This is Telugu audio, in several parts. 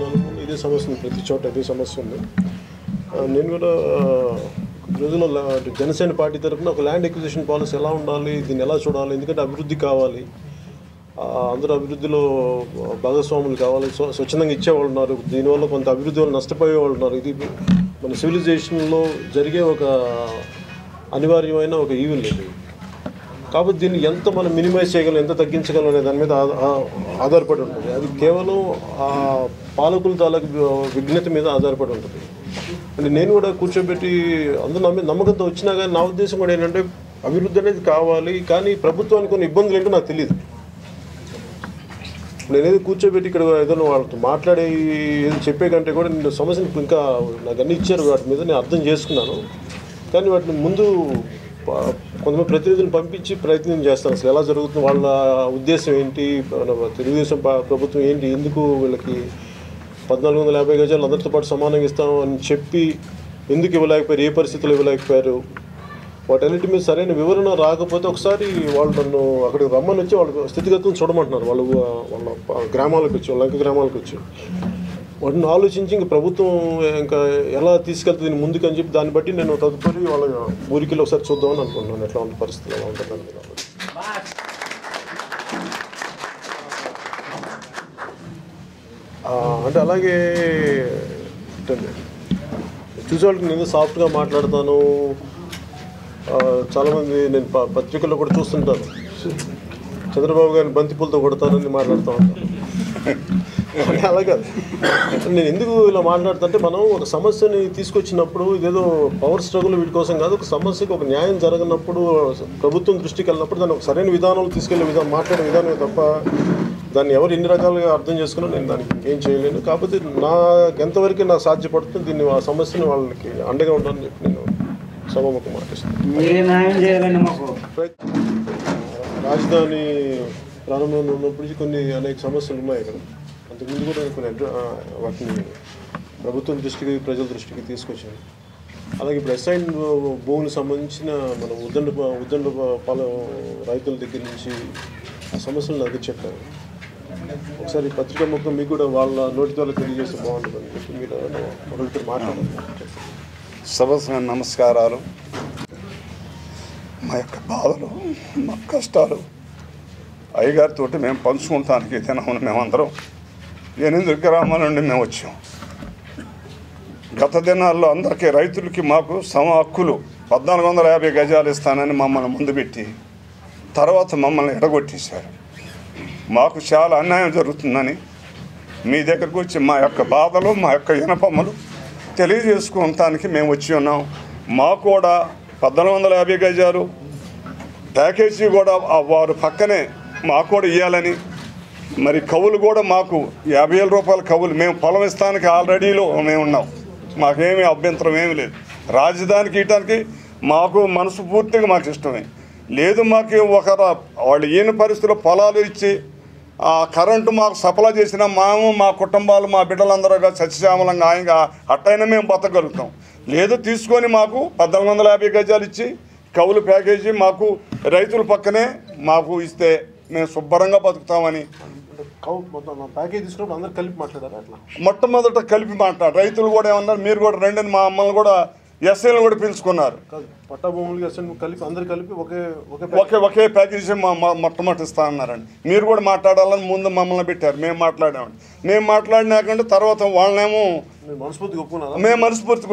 నలుగురు ఇదే సమస్య ఉంది, ప్రతి చోట ఇదే సమస్య ఉంది. నేను కూడా రోజుల్లో జనసేన పార్టీ తరఫున ఒక ల్యాండ్ ఎక్విజిషన్ పాలసీ ఎలా ఉండాలి, దీన్ని ఎలా చూడాలి, ఎందుకంటే అభివృద్ధి కావాలి, అందరూ అభివృద్ధిలో భాగస్వాములు కావాలి, స్వచ్ఛందంగా ఇచ్చేవాళ్ళు ఉన్నారు, దీనివల్ల కొంత అభివృద్ధి వల్ల నష్టపోయే వాళ్ళు ఉన్నారు. ఇది మన సివిలైజేషన్లో జరిగే ఒక అనివార్యమైన ఒక ఈవెల్ ఇది. కాబట్టి దీన్ని ఎంత మనం మినిమైజ్ చేయగలం, ఎంత తగ్గించగలం అనే దాని మీద ఆధారపడి ఉంటుంది. అది కేవలం ఆ పాలకుల తాలూకు విజ్ఞత మీద ఆధారపడి ఉంటుంది. అంటే నేను కూడా కూర్చోబెట్టి అందరూ నమ్మకంతో వచ్చినా కానీ నా ఉద్దేశం కూడా ఏంటంటే అభివృద్ధి అనేది కావాలి, కానీ ప్రభుత్వానికి కొన్ని ఇబ్బందులు ఏంటో నాకు తెలియదు. నేనేది కూర్చోబెట్టి ఇక్కడ ఏదైనా వాళ్ళతో మాట్లాడే ఏది చెప్పే కంటే కూడా నేను సమస్యను ఇంకా నాకు అన్నీ ఇచ్చారు, వాటి మీద నేను అర్థం చేసుకున్నాను. కానీ వాటిని ముందు కొంతమంది ప్రతినిధులను పంపించి ప్రయత్నం చేస్తాను, అసలు ఎలా జరుగుతుంది, వాళ్ళ ఉద్దేశం ఏంటి, తెలుగుదేశం ప్రభుత్వం ఏంటి, ఎందుకు వీళ్ళకి 1450 గజాలు అందరితో పాటు సమానంగా ఇస్తాం అని చెప్పి ఎందుకు ఇవ్వలేకపోయారు, ఏ పరిస్థితులు ఇవ్వలేకపోయారు, వాటన్నిటి మీద సరైన వివరణ రాకపోతే ఒకసారి వాళ్ళు నన్ను అక్కడికి రమ్మని వచ్చి వాళ్ళ స్థితిగతులను చూడమంటున్నారు. వాళ్ళ గ్రామాలకు వచ్చి, వాళ్ళ లంక గ్రామాలకు వచ్చి వాటిని ఆలోచించి ఇంక ప్రభుత్వం ఇంకా ఎలా తీసుకెళ్తుంది ముందుకు అని చెప్పి దాన్ని బట్టి నేను తదుపరి వాళ్ళ ఊరికి ఒకసారి చూద్దామని అనుకుంటున్నాను, ఎట్లా ఉంటుంది పరిస్థితి, ఎలా ఉంటుంది. అంటే అలాగే చూసేవాళ్ళకి నేను సాఫ్ట్గా మాట్లాడతాను. చాలామంది నేను పత్రికల్లో కూడా చూస్తుంటాను, చంద్రబాబు గారిని బంతిపూలతో కొడతానని మాట్లాడుతూ ఉంటాను. అలాగే నేను ఎందుకు ఇలా మాట్లాడుతుంటే, మనం ఒక సమస్యని తీసుకొచ్చినప్పుడు ఇదేదో పవర్ స్ట్రగుల్ వీటి కోసం కాదు, ఒక సమస్యకి ఒక న్యాయం జరగనప్పుడు ప్రభుత్వం దృష్టికి వెళ్ళినప్పుడు దాన్ని ఒక సరైన విధానంలో తీసుకెళ్లే మాట్లాడే విధానమే తప్ప దాన్ని ఎవరు ఎన్ని రకాలుగా అర్థం చేసుకున్నా నేను దానికి ఏం చేయలేను. కాకపోతే నాకు ఎంతవరకు నాకు సాధ్యపడుతుంది దీన్ని ఆ సమస్యని వాళ్ళకి అండగా ఉండాలని చెప్పి నేను సభముఖం మాట్లాడుతున్నాను. రాజధాని ప్రారంభంలో ఉన్నప్పుడు కొన్ని అనేక సమస్యలు ఉన్నాయి ఇక్కడ. అంతకుముందు కూడా కొన్ని వాటిని ప్రభుత్వం దృష్టికి, ప్రజల దృష్టికి తీసుకొచ్చాను. అలాగే ఇప్పుడు అసైన్ భూములకు సంబంధించిన మన ఉద్దండ పాలెం రైతుల దగ్గర నుంచి ఆ సమస్యలు నాకు చెప్పారు. ఒకసారి పత్రికా ముఖం మీకు కూడా వాళ్ళ నోటి ద్వారా తెలియజేస్తే బాగుంటుందని చెప్పి మీరు ఒకరితో మాట్లాడారు. సభకు నమస్కారాలు. మా యొక్క బాధలు, మా కష్టాలు అయ్యగారితో మేము పంచుకుంటానికి తినమని మేమందరం 8 గ్రామాల నుండి మేము వచ్చాం. గత దినాల్లో అందరికీ రైతులకి మాకు సమ హక్కులు 1450 గజాలు ఇస్తానని మమ్మల్ని ముందు పెట్టి తర్వాత మమ్మల్ని ఎడగొట్టేశారు. మాకు చాలా అన్యాయం జరుగుతుందని మీ దగ్గరకు వచ్చి మా యొక్క బాధలు, మా యొక్క వినపములు తెలియజేసుకోవటానికి మేము వచ్చి ఉన్నాం. మాకు కూడా 1450 గజాలు ప్యాకేజీ కూడా వారు పక్కనే మాకు కూడా ఇవ్వాలని, మరి కవులు కూడా మాకు 50,000 రూపాయల కవులు మేము పొలం ఇస్తానికి ఆల్రెడీలో మేము ఉన్నాం. మాకేమీ అభ్యంతరం ఏమీ లేదు. రాజధానికి ఇవ్వటానికి మాకు మనసు పూర్తిగా మాకు ఇష్టమే లేదు. మాకు వాళ్ళు ఈయన పరిస్థితుల్లో పొలాలు ఇచ్చి ఆ కరెంటు మాకు సప్లై చేసిన మా కుటుంబాలు, మా బిడ్డలందరూ సస్యశ్యామలంగా ఆయనగా అట్టయినా మేము బతకగలుగుతాం. లేదు తీసుకొని మాకు 1450 గజాలు ఇచ్చి కవులు ప్యాకేజీ మాకు రైతుల పక్కనే మాకు ఇస్తే మేము శుభ్రంగా బతుకుతామని మొట్టమొదట కలిపి మాట్లాడు. రైతులు కూడా ఏమన్నారు, మీరు కూడా రండి, మా అమ్మల్ని కూడా ఎస్ఐలు కూడా పిలుచుకున్నారు. ఒకే ప్యాకేజీ మొట్టమొదటి ఇస్తా అన్నారండి. మీరు కూడా మాట్లాడాలని ముందు మమ్మల్ని పెట్టారు. మేము మాట్లాడామండి. మేము మాట్లాడినాకంటే తర్వాత వాళ్ళనేమో మేము మనస్ఫూర్తిగా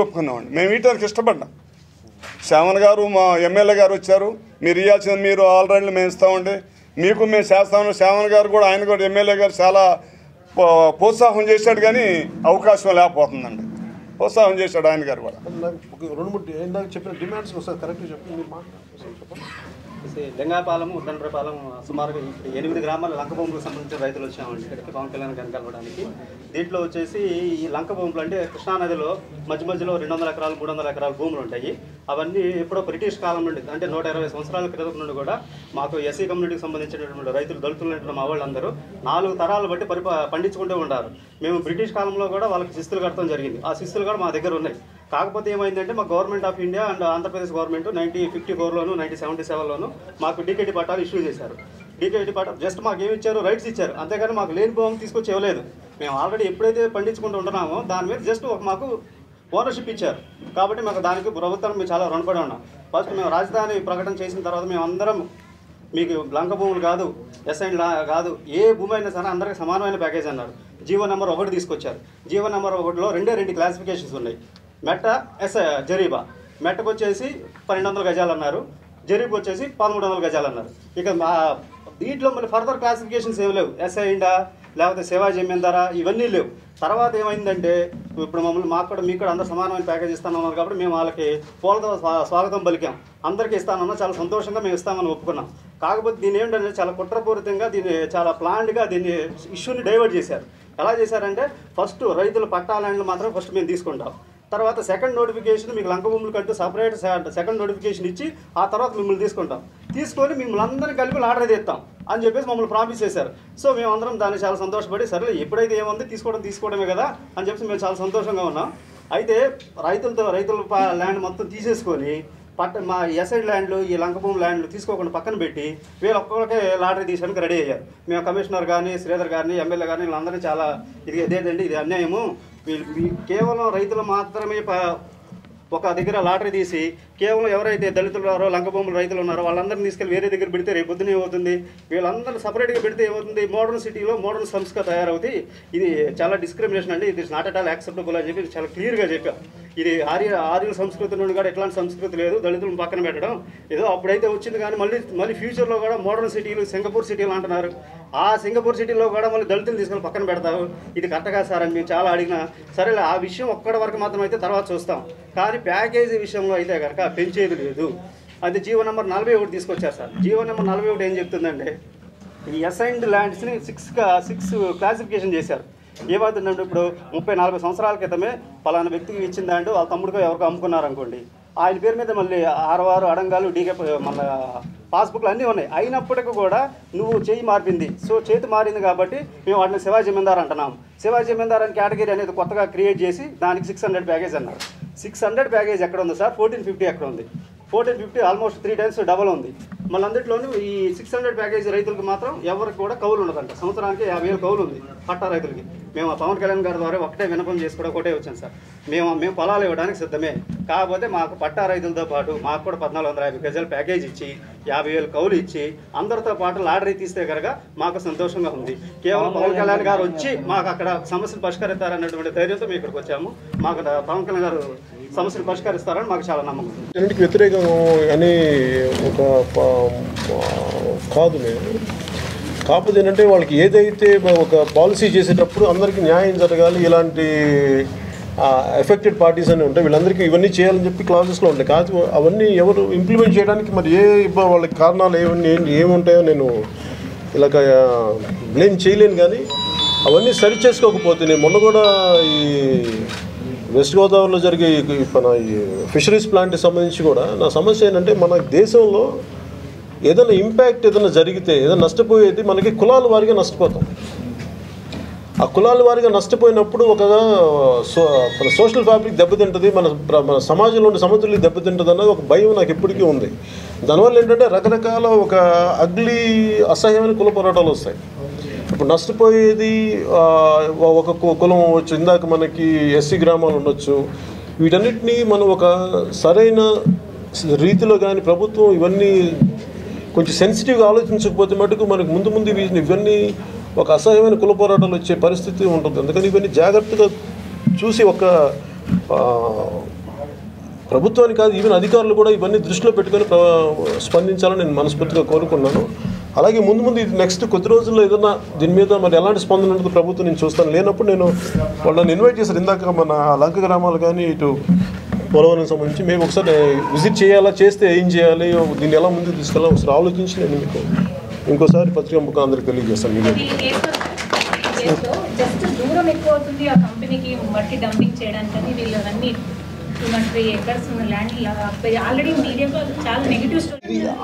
ఒప్పుకున్నామండి. మేము వీటానికి ఇష్టపడ్డాం. శ్యామన్ గారు మా ఎమ్మెల్యే గారు వచ్చారు, మీరు ఇవ్వాల్సింది మీరు ఆల్రెడీ మేము ఇస్తామండి, మీకు మేము చేస్తామని. శ్యామన్ గారు కూడా ఆయన కూడా ఎమ్మెల్యే గారు చాలా ప్రోత్సాహం చేశాడు, కానీ అవకాశం లేకపోతుందండి. ప్రోత్సాహం చేశాడు ఆయన గారు కూడా. 2-3 చెప్పిన డిమాండ్స్ ఒకసారి కరెక్ట్గా చెప్పండి, మీరు మాట్లాడండి. లింగాపాలెం, ఉద్దండ్రపాలెం సుమారుగా 8 గ్రామాల లంక భూములకు సంబంధించిన రైతులు వచ్చామండి ఇక్కడికి పవన్ కళ్యాణ్ గారిని కలవడానికి. దీంట్లో వచ్చేసి ఈ లంక భూములు అంటే కృష్ణానదిలో మధ్యలో 200 ఎకరాలు 300 ఎకరాల భూములు ఉంటాయి. అవన్నీ ఎప్పుడో బ్రిటిష్ కాలం నుండి అంటే 120 సంవత్సరాల క్రితం నుండి కూడా మాకు ఎస్సీ కమ్యూనిటీకి సంబంధించినటువంటి రైతులు, దళితులు మా వాళ్ళందరూ 4 తరాలు బట్టి పండించుకుంటూ ఉంటారు. మేము బ్రిటిష్ కాలంలో కూడా వాళ్ళకి శిస్తులు కట్టడం జరిగింది. ఆ శిస్తులు కూడా మా దగ్గర ఉన్నాయి. కాకపోతే ఏమైందంటే మా government of India and Andhra Pradesh government 1954లోను 1977లోను మాకు డీకేటీ పట్టాలు ఇష్యూ చేశారు. డీకేటీ పట్టాలు జస్ట్ మాకు ఏమి ఇచ్చారు, రైట్స్ ఇచ్చారు, అంతేగాని మాకు లేని భూమి తీసుకొచ్చి ఇవ్వలేదు. మేము ఆల్రెడీ ఎప్పుడైతే పండించుకుంటూ ఉంటున్నామో దాని మీద జస్ట్ ఒక మాకు ఓనర్షిప్ ఇచ్చారు. కాబట్టి మాకు దానికి ప్రభుత్వం మేము చాలా రుణపడి ఉన్నాం. ఫస్ట్ మేము రాజధాని ప్రకటన చేసిన తర్వాత మేము అందరం మీకు లంక భూములు కాదు, ఎస్ఐన్ కాదు, ఏ భూమి అయినా సరే అందరికీ సమానమైన ప్యాకేజ్ అన్నారు. జీవో నెంబర్ 1 తీసుకొచ్చారు. జీవో నెంబర్ 1లో 2 క్లాసిఫికేషన్స్ ఉన్నాయి. మెట్ట జరీబా. మెట్టకు వచ్చేసి 1200 గజాలు అన్నారు, జరీబ్ వచ్చేసి 1300 గజాలు అన్నారు. ఇక దీంట్లో మళ్ళీ ఫర్దర్ క్లాసిఫికేషన్స్ ఏమి లేవు. ఎస్ఐండా లేకపోతే సేవా జమీందారా ఇవన్నీ లేవు. తర్వాత ఏమైందంటే ఇప్పుడు మమ్మల్ని మాకు కూడా మీకు కూడా అందరూ సమానమైన ప్యాకేజ్ ఇస్తానన్నారు. కాబట్టి మేము వాళ్ళకి పూలతో స్వాగతం పలికాం. అందరికీ ఇస్తానన్నా చాలా సంతోషంగా మేము ఇస్తామని ఒప్పుకున్నాం. కాకపోతే దీన్ని ఏంటంటే చాలా కుట్రపూరితంగా దీన్ని చాలా ప్లాన్డ్గా దీన్ని ఇష్యూని డైవర్ట్ చేశారు. ఎలా చేశారంటే ఫస్ట్ రైతుల పట్టా ల్యాండ్లు మాత్రం ఫస్ట్ మేము తీసుకుంటాం. తర్వాత సెకండ్ నోటిఫికేషన్ మీకు లంక భూములు కంటూ సపరేట్ సెకండ్ నోటిఫికేషన్ ఇచ్చి ఆ తర్వాత మిమ్మల్ని తీసుకొని మిమ్మల్ని అందరినీ కలిపి లాటరీ తీస్తాం అని చెప్పేసి మమ్మల్ని ప్రామిస్ చేశారు. సో మేమందరం దాన్ని చాలా సంతోషపడి సరేలే ఎప్పుడైతే ఏముంది తీసుకోవడమే కదా అని చెప్పి మేము చాలా సంతోషంగా ఉన్నాం. అయితే రైతుల ల్యాండ్ మొత్తం తీసేసుకొని మా ఎస్ఐడ్ ల్యాండ్లు ఈ లంక భూమి ల్యాండ్లు తీసుకోకుండా పక్కన పెట్టి వీళ్ళు ఒక్కొక్కరికే లాటరీ తీయడానికి రెడీ అయ్యారు. మేము కమిషనర్ కానీ శ్రీధర్ గారిని ఎమ్మెల్యే కానీ వీళ్ళందరినీ చాలా ఇదేంటండి ఇది అన్యాయము, వీళ్ళు కేవలం రైతులు మాత్రమే ఒక దగ్గర లాటరీ తీసి కేవలం ఎవరైతే దళితులు ఉన్నారో లంక భూములు రైతులు ఉన్నారో వాళ్ళందరినీ తీసుకెళ్ళి వేరే దగ్గర పెడితే రేపు పొద్దున ఏమవుతుంది, వీళ్ళందరూ సపరేట్గా పెడితే ఏమవుతుంది, మోడర్న్ సిటీలో మోడర్న్ సంస్థగా తయారవుతుంది. ఇది చాలా డిస్క్రిమినేషన్ అండి, ఇది నాట్ అట్ ఆల్ యాక్సెప్టబుల్ అని చెప్పి చాలా క్లియర్గా చెప్పాం. ఇది ఆర్యుల సంస్కృతి నుండి కూడా ఎట్లాంటి సంస్కృతి లేదు, దళితులను పక్కన పెట్టడం ఏదో అప్పుడైతే వచ్చింది. కానీ మళ్ళీ ఫ్యూచర్లో కూడా మోడర్న్ సిటీలు సింగపూర్ సిటీలు అంటున్నారు. ఆ సింగపూర్ సిటీలో కూడా మళ్ళీ దళితులు తీసుకొని పక్కన పెడతారు. ఇది కరెక్ట్గా సార్ అని మేము చాలా అడిగినా సరేలే ఆ విషయం ఒక్కడి వరకు మాత్రం అయితే తర్వాత చూస్తాం. కానీ ప్యాకేజీ విషయంలో అయితే కనుక పెంచేది లేదు. అది జీవో నెంబర్ 41 తీసుకొచ్చారు సార్. జీవో నెంబర్ 41 ఏం చెప్తుందంటే ఈ అసైన్డ్ ల్యాండ్స్ని 6 క్లాసిఫికేషన్ చేశారు. ఏమవుతుందంటే ఇప్పుడు 34 సంవత్సరాల క్రితమే పలానా వ్యక్తికి ఇచ్చిన దాంట్లో వాళ్ళ తమ్ముడికో ఎవరికో అమ్ముకున్నారనుకోండి, ఆయన పేరు మీద మళ్ళీ 6 అడంగాలు డీకే మళ్ళీ పాస్బుక్లు అన్నీ ఉన్నాయి. అయినప్పటికీ కూడా నువ్వు చేయి మారింది, సో చేతి మారింది కాబట్టి మేము వాటిని సేవా జమీందార్ అంటున్నాము. సేవా జమీందార్ అని కేటగిరీ అనేది కొత్తగా క్రియేట్ చేసి దానికి 600 ప్యాకేజ్ అన్నారు. 600 ప్యాకేజ్ ఎక్కడ ఉంది సార్? 1450 ఎక్కడ ఉంది? 1450 ఆల్మోస్ట్ 3 times డబల్ ఉంది. మళ్ళీ అందులోనూ ఈ 600 ప్యాకేజ్ రైతులకు మాత్రం ఎవరికి కూడా కౌలు ఉండదంట. సంవత్సరానికి 50,000 కౌలు ఉంది పట్టా రైతులకి. మేము పవన్ కళ్యాణ్ గారి ద్వారా ఒకటే వినపం చేసుకోవడం ఒకటే వచ్చాను సార్. మేము పొలాలు ఇవ్వడానికి సిద్ధమే, కాకపోతే మాకు పట్టా రైతులతో పాటు మాకు కూడా 1450 గజాల ప్యాకేజ్ ఇచ్చి 50,000 కౌలు ఇచ్చి అందరితో పాటు లాటరీ తీస్తే కనుక మాకు సంతోషంగా ఉంది. కేవలం పవన్ కళ్యాణ్ గారు వచ్చి మాకు అక్కడ సమస్యలు పరిష్కరిస్తారన్నటువంటి ధైర్యంతో మేము ఇక్కడికి వచ్చాము. మాకు పవన్ కళ్యాణ్ గారు సమస్యలు పరిష్కరిస్తారని మాకు చాలా నమ్మకం. దీనికి వ్యతిరేకం అని ఒక కాదు మేము. కాకపోతే ఏంటంటే వాళ్ళకి ఏదైతే ఒక పాలసీ చేసేటప్పుడు అందరికీ న్యాయం జరగాలి, ఇలాంటి ఎఫెక్టెడ్ పార్టీస్ అని ఉంటాయి, వీళ్ళందరికీ ఇవన్నీ చేయాలని చెప్పి క్లాజెస్లో ఉంటాయి. కాదు అవన్నీ ఎవరు ఇంప్లిమెంట్ చేయడానికి మరి వాళ్ళకి కారణాలు ఏముంటాయో నేను ఇలాగ బ్లేమ్ చేయలేను. కానీ అవన్నీ సరి చేసుకోకపోతే నేను మొన్న కూడా ఈ వెస్ట్ గోదావరిలో జరిగే మన ఈ ఫిషరీస్ ప్లాంట్కి సంబంధించి కూడా నా సమస్య ఏంటంటే మన దేశంలో ఏదైనా ఇంపాక్ట్ ఏదైనా జరిగితే ఏదైనా నష్టపోయేది మనకి కులాల వారిగా నష్టపోతాం. ఆ కులాల వారిగా నష్టపోయినప్పుడు ఒక సోషల్ ఫ్యాబ్రిక్ దెబ్బతింటుంది, మన సమాజంలో ఉండే సమతుల్యం దెబ్బతింటుంది అన్నది ఒక భయం నాకు ఎప్పటికీ ఉంది. దానివల్ల ఏంటంటే రకరకాల ఒక అగ్లీ అసహ్యమైన కుల పోరాటాలు వస్తాయి. ఇప్పుడు నష్టపోయేది ఒక కులం అవ్వచ్చు, ఇందాక మనకి ఎస్సీ గ్రామాలు ఉండొచ్చు. వీటన్నిటినీ మనం ఒక సరైన రీతిలో కానీ ప్రభుత్వం ఇవన్నీ కొంచెం సెన్సిటివ్గా ఆలోచించకపోతే మటుకు మనకు ముందు ఇవన్నీ ఒక అసహ్యమైన కుల పోరాటాలు వచ్చే పరిస్థితి ఉంటుంది. అందుకని ఇవన్నీ జాగ్రత్తగా చూసి ఒక ప్రభుత్వానికి కాదు ఈవెన్ అధికారులు కూడా ఇవన్నీ దృష్టిలో పెట్టుకొని స్పందించాలని నేను మనస్ఫూర్తిగా కోరుకున్నాను. అలాగే ముందు ఇది నెక్స్ట్ కొద్ది రోజుల్లో ఏదైనా దీని మీద మరి ఎలాంటి స్పందన ఉంటుంది ప్రభుత్వం నేను చూస్తాను. లేనప్పుడు నేను వాళ్ళని ఇన్వైట్ చేశాను. ఇందాక మన లంక గ్రామాలు కానీ ఇటు పోలవరం సంబంధించి మేము ఒకసారి విజిట్ చేయాలా, చేస్తే ఏం చేయాలి, దీన్ని ఎలా ముందుకు తీసుకెళ్ళాలి ఒకసారి ఆలోచించి నేను మీకు ఇంకోసారి పత్రికా ముఖం అందరికి తెలియజేస్తాను.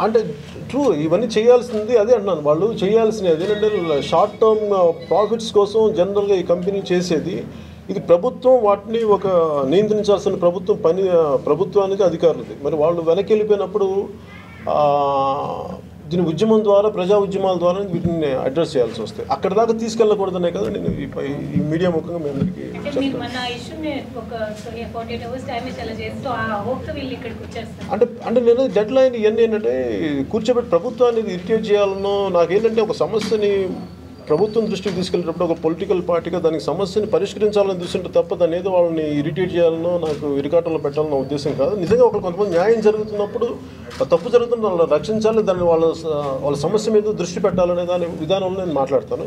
అంటే ట్రూ ఇవన్నీ చేయాల్సింది అదే అంటున్నాను. వాళ్ళు చేయాల్సినది అదేంటంటే షార్ట్ టర్మ్ ప్రాఫిట్స్ కోసం జనరల్గా ఈ కంపెనీ చేసేది. ఇది ప్రభుత్వం వాటిని ఒక నియంత్రించాల్సిన ప్రభుత్వానికి అధికారులది. మరి వాళ్ళు వెనక్కి వెళ్ళిపోయినప్పుడు దీని ఉద్యమం ద్వారా, ప్రజా ఉద్యమాల ద్వారా వీటిని అడ్రస్ చేయాల్సి వస్తాయి. అక్కడ దాకా తీసుకెళ్ళకూడదనే కదా నేను ఈ మీడియా ముఖంగా మీ అందరికీ చెప్తాను. అంటే నేను డెడ్ లైన్ ఇవన్నీ ఏంటంటే కూర్చోబెట్టి ప్రభుత్వాన్ని ఇరిటేట్ చేయాలనో, నాకేంటంటే ఒక సమస్యని ప్రభుత్వం దృష్టికి తీసుకెళ్ళేటప్పుడు ఒక పొలిటికల్ పార్టీగా దానికి సమస్యని పరిష్కరించాలని చూస్తుంటే తప్ప దాన్ని ఏదో వాళ్ళని ఇరిటేట్ చేయాలనో, నాకు ఇరికాటంలో పెట్టాలన్న ఉద్దేశం కాదు. నిజంగా ఒకరు కొంతమంది న్యాయం జరుగుతున్నప్పుడు, తప్పు జరుగుతున్న వాళ్ళని రక్షించాలి, దాన్ని వాళ్ళ సమస్య మీద దృష్టి పెట్టాలనే దాని విధానంలో నేను మాట్లాడతాను.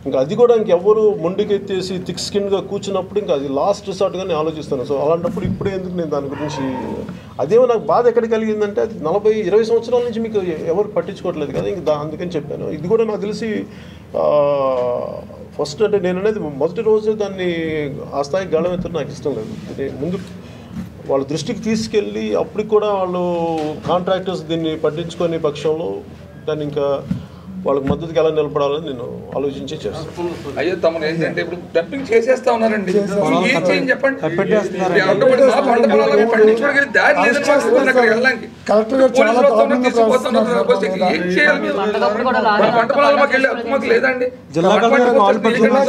ఇంకా అది కూడా ఇంకెవ్వరు మొండికెత్తేసి థిక్ స్కిన్గా కూర్చున్నప్పుడు ఇంకా అది లాస్ట్ రిసార్ట్గా నేను ఆలోచిస్తాను. సో అలాంటప్పుడు ఇప్పుడే ఎందుకు నేను దాని గురించి, అదేమో నాకు బాధ ఎక్కడ కలిగిందంటే అది 40-20 సంవత్సరాల నుంచి మీకు ఎవరు పట్టించుకోవట్లేదు కదా, ఇంక అందుకని చెప్పాను. ఇది కూడా నాకు తెలిసి ఫస్ట్ అంటే నేను అనేది మొదటి రోజు దాన్ని ఆ స్థాయికి గళం ఎత్తడం నాకు ఇష్టం లేదు. ముందు వాళ్ళ దృష్టికి తీసుకెళ్ళి అప్పటికి కూడా వాళ్ళు కాంట్రాక్టర్స్ దీన్ని పట్టించుకునే పక్షంలో దాన్ని ఇంకా వాళ్ళకి మద్దతుకి ఎలా నిలబడాలని నేను ఆలోచించి చేస్తాను. అయ్యో తమను ఏంటంటే ఇప్పుడు డంపింగ్ చేసేస్తా ఉన్నారండి, ఏం చేయండి చెప్పండి. కలెక్టర్ గారు చాలా దారుణంగా పంట పొలాలు మాకు వెళ్ళి హక్కు మాకు లేదండి. జిల్లా కలెక్టర్ గారు కాలు పట్టుకున్నారు.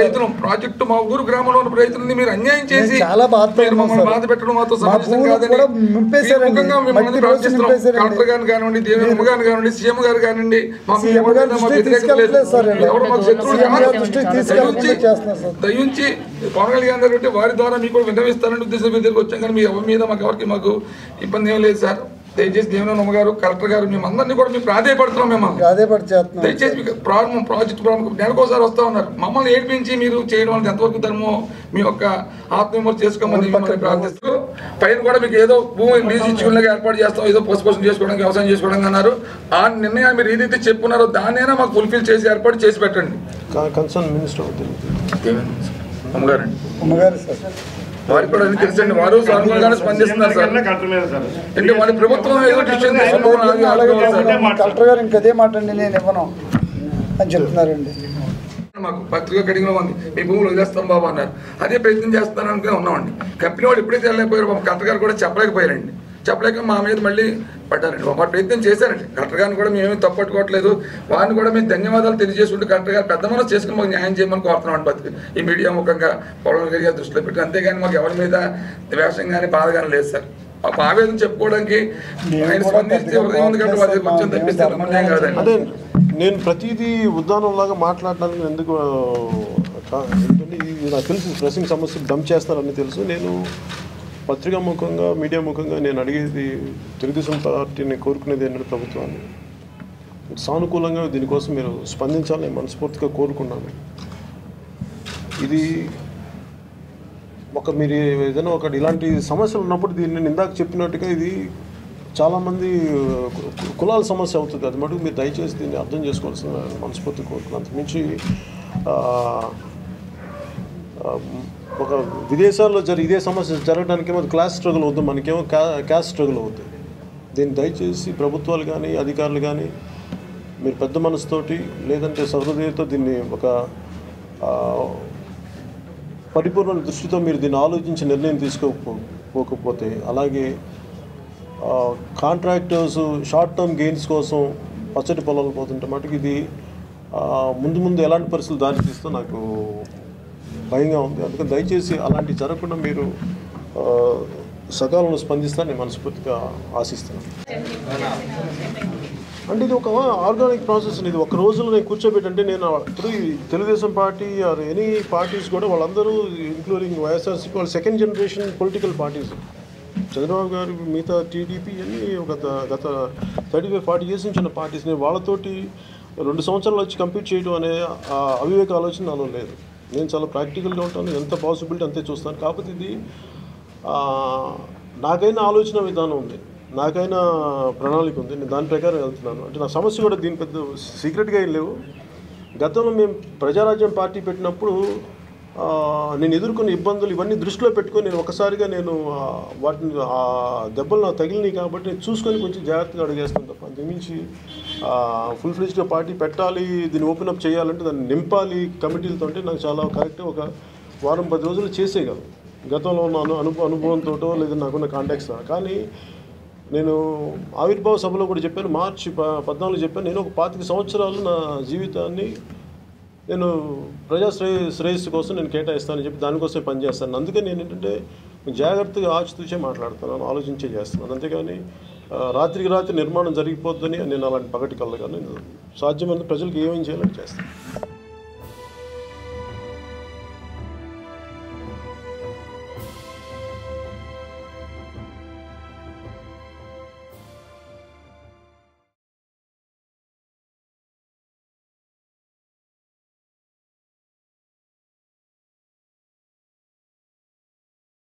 రైతులు ప్రాజెక్టు మా ఊరు గ్రామంలో ఉన్న రైతులని మీరు అన్యాయం చేసి బాధ పెట్టడం మాతో సమస్య కాదండి. మిమ్మల్ని ప్రార్థిస్తున్నాం. కలెక్టర్ గారిని కానివ్వండి, దేవేంద్ర గారిని కానివ్వండి, సీఎం గారు కానివ్వండి, ఎవరు మాకు శత్రువులు దయించి పవన్ కళ్యాణ్ గారు అంటే వారి ద్వారా మీకు విన్నవిస్తారని ఉద్దేశం మీద వచ్చాం. కానీ మీ ఎవరి మీద మాకు ఇబ్బంది ఏం లేదు సార్. దయచేసి దేవేంద్ర గారు, కలెక్టర్ గారు, మేమందరినీ కూడా మేము ప్రాధేయపడుతున్నాం. మిమ్మల్ని దయచేసి మీకు ప్రాజెక్ట్ నెలకోసారి వస్తూ ఉన్నారు. మమ్మల్ని ఏడ్పించి మీరు చేయడం అనేది ఎంతవరకు ధర్మం మీ యొక్క ఆత్మవిమర్శ చేసుకోమని మిమ్మల్ని ప్రార్థిస్తూ, పైన కూడా మీకు ఏదో భూమి లీజ్ ఇచ్చుకునేలాగా ఏర్పాటు చేస్తాం, ఏదో పోస్ట్పోషన్ చేసుకోవడానికి, వ్యవసాయం చేసుకోవడానికి అన్నారు. ఆ నిర్ణయాన్ని మీరు ఏదైతే చెప్పుకున్నారో దాన్నైనా మాకు ఫుల్ఫిల్ చేసి ఏర్పాటు చేసి పెట్టండి. కన్సర్న్ మినిస్టర్ అమ్మగారండి, వారికి కూడా అన్ని తెలుసండి. వారు సానుకూలంగానే స్పందిస్తున్నారు సార్. అంటే వారి ప్రభుత్వం ఏదో డిసిషన్ కలెక్టర్ గారు ఇంకదే మాట అండి, నేను ఇవ్వను అని చెప్తున్నారండి. మాకు పత్రిక కడిగిలో ఉంది, మీ భూములు వదిలేస్తాం బాబు అన్నారు. అదే ప్రయత్నం చేస్తాను అనుకునే ఉన్నామండి. కంపెనీ వాళ్ళు ఎప్పుడైతే వెళ్ళలేకపోయారు, కలెక్టర్ గారు కూడా చెప్పలేకపోయారండి. చెప్పలేక మా మీద మళ్ళీ పడ్డారండి. వారు ప్రయత్నం చేశారండి. కలెక్టర్ గారిని కూడా మేమేమి తప్పట్టుకోవట్లేదు. వారిని కూడా మేము ధన్యవాదాలు తెలియజేసుకుంటూ కలెక్టర్ గారు పెద్ద మనసు చేసుకుని మాకు న్యాయం చేయమని కోరుతున్నాం అండి. ఈ మీడియా ముఖంగా పవన్ కళ్యాణ్ దృష్టిలో పెట్టి, అంతేగాని మాకు ఎవరి మీద ద్వేషం కానీ బాధ కానీ లేదు సార్. మాకు ఆవేదన చెప్పుకోవడానికి ఆయన స్పందిస్తే హృదయం ఉంది కాబట్టి వారి కొంచెం తప్పిస్తే నమ్మకం కాదండి. అదే నేను ప్రతిదీ ఉద్దానంలాగా మాట్లాడడానికి ఎందుకు ఏంటంటే ఇది నాకు తెలుసు, ప్రెసింగ్ సమస్యలు డంప్ చేస్తారని తెలుసు. నేను పత్రికా ముఖంగా, మీడియా ముఖంగా నేను అడిగేది, తెలుగుదేశం పార్టీని కోరుకునేది ఏంటంటే ప్రభుత్వాన్ని సానుకూలంగా దీనికోసం మీరు స్పందించాలని మనస్ఫూర్తిగా కోరుకున్నాను. ఇది మీరు ఏదైనా ఒకటి ఇలాంటి సమస్యలు ఉన్నప్పుడు దీన్ని నేను ఇందాక చెప్పినట్టుగా ఇది చాలామంది కులాల సమస్య అవుతుంది. అది మటుకు మీరు దయచేసి దీన్ని అర్థం చేసుకోవాల్సిన మనస్ఫూర్తి కోరుకున్నాను. అంతకుమించి ఒక విదేశాల్లో ఇదే సమస్య జరగడానికేమో క్లాస్ స్ట్రగుల్ అవుతుంది, మనకేమో క్యాస్ట్ స్ట్రగుల్ అవుతుంది. దీన్ని దయచేసి ప్రభుత్వాలు కానీ అధికారులు కానీ మీరు పెద్ద మనసుతోటి, లేదంటే సహృదయతో దీన్ని ఒక పరిపూర్ణ దృష్టితో మీరు దీన్ని ఆలోచించి నిర్ణయం తీసుకోకపోతే, అలాగే కాంట్రాక్టర్స్ షార్ట్ టర్మ్ గెయిన్స్ కోసం పచ్చటి పొలాలు పోతుంటే మటుకు ఇది ముందు ఎలాంటి పరిస్థితులు దారి తీస్తూ నాకు భయంగా ఉంది. అందుకని దయచేసి అలాంటివి జరగకుండా మీరు సకాలంలో స్పందిస్తారని మనస్ఫూర్తిగా ఆశిస్తున్నాను. అంటే ఇది ఒక ఆర్గానిక్ ప్రాసెస్. ఇది ఒక రోజులో నేను కూర్చోబెట్టంటే నేను ఇప్పుడు Telugu Desam party or any parties కూడా వాళ్ళందరూ ఇంక్లూడింగ్ వైఎస్ఆర్సీపీ వాళ్ళు second generation political parties. Chandrababu గారు మిగతా టీడీపీ అన్నీ గత 35-40 years నుంచి ఉన్న పార్టీస్. నేను వాళ్ళతోటి 2 సంవత్సరాలు వచ్చి కంపీట్ చేయడం అనే అవివేక ఆలోచన నాలో లేదు. నేను చాలా ప్రాక్టికల్గా ఉంటాను, ఎంత పాసిబిలిటీ అంతే చూస్తాను. కాకపోతే ఇది నాకైనా ఆలోచన విధానం ఉంది, నాకైనా ప్రణాళిక ఉంది, నేను దాని ప్రకారం వెళ్తున్నాను. అంటే నా సమస్య కూడా దీని పెద్ద సీక్రెట్గా ఏం లేవు. గతంలో మేము ప్రజారాజ్యం పార్టీ పెట్టినప్పుడు నేను ఎదుర్కొన్న ఇబ్బందులు ఇవన్నీ దృష్టిలో పెట్టుకొని నేను ఒకసారిగా నేను వాటిని ఆ దెబ్బలు నాకు తగిలినాయి కాబట్టి నేను చూసుకొని కొంచెం జాగ్రత్తగా అడిగేస్తాను తప్ప అంతకుమించి ఫుల్ ఫ్లెడ్జ్గా పార్టీ పెట్టాలి, దీన్ని ఓపెన్ అప్ చేయాలంటే దాన్ని నింపాలి కమిటీలతో అంటే నాకు చాలా కరెక్ట్గా ఒక వారం 10 రోజులు చేసేయగలను గతంలో ఉన్న అనుభవంతో లేదా నాకున్న కాంటాక్ట్స్. కానీ నేను ఆవిర్భావ సభలో కూడా చెప్పాను, మార్చి 14 చెప్పాను, నేను ఒక 25 సంవత్సరాలు నా జీవితాన్ని నేను శ్రేయస్సు కోసం నేను కేటాయిస్తానని చెప్పి దానికోసమే పనిచేస్తాను. అందుకే నేను ఏంటంటే జాగ్రత్తగా ఆచితూచే మాట్లాడుతున్నాను, ఆలోచించే చేస్తున్నాను. అంతేగాని రాత్రికి రాత్రి నిర్మాణం జరిగిపోద్దని నేను అలాంటి పగటి కళ్ళగా నేను సాధ్యమైన ప్రజలకు ఏమేం చేయాలని చేస్తాను.